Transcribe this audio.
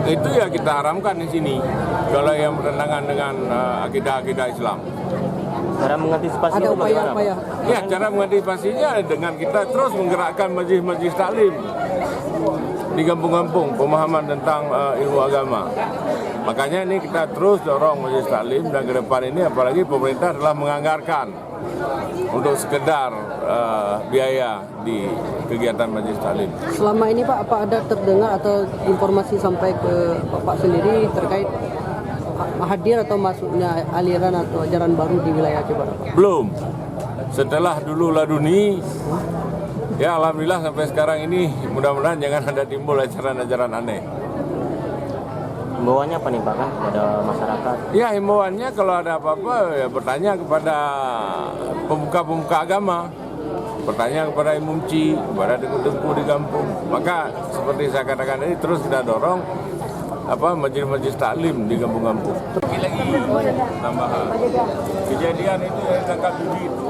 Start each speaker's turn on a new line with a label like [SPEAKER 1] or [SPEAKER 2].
[SPEAKER 1] Itu ya kita haramkan di sini. Kalau yang bertentangan dengan akidah-akidah Islam.
[SPEAKER 2] Cara mengantisipasi
[SPEAKER 3] Ada
[SPEAKER 2] itu bagaimana,
[SPEAKER 3] upaya-upaya.
[SPEAKER 2] Pak?
[SPEAKER 1] Ya, cara mengantisipasinya dengan kita terus menggerakkan majelis-majelis taklim di kampung-kampung pemahaman tentang ilmu agama. Makanya ini kita terus dorong majelis taklim, dan ke depan ini apalagi pemerintah telah menganggarkan untuk sekedar biaya di kegiatan majelis taklim.
[SPEAKER 3] Selama ini Pak, apa ada terdengar atau informasi sampai ke Bapak sendiri terkait hadir atau masuknya aliran atau ajaran baru di wilayah Aceh Barat?
[SPEAKER 1] Belum. Setelah dulu Laduni, ya alhamdulillah sampai sekarang ini mudah-mudahan jangan ada timbul ajaran-ajaran aneh.
[SPEAKER 2] Himbauannya apa nih Pak kan kepada masyarakat?
[SPEAKER 1] Ya, himbauannya kalau ada apa-apa ya bertanya kepada pemuka-pemuka agama, bertanya kepada imumci, kepada dengku-dengku di kampung. Maka seperti saya katakan tadi, terus kita dorong majelis-majelis taklim di kampung-kampung. Lagi tambahan kejadian itu yang tangkap judi itu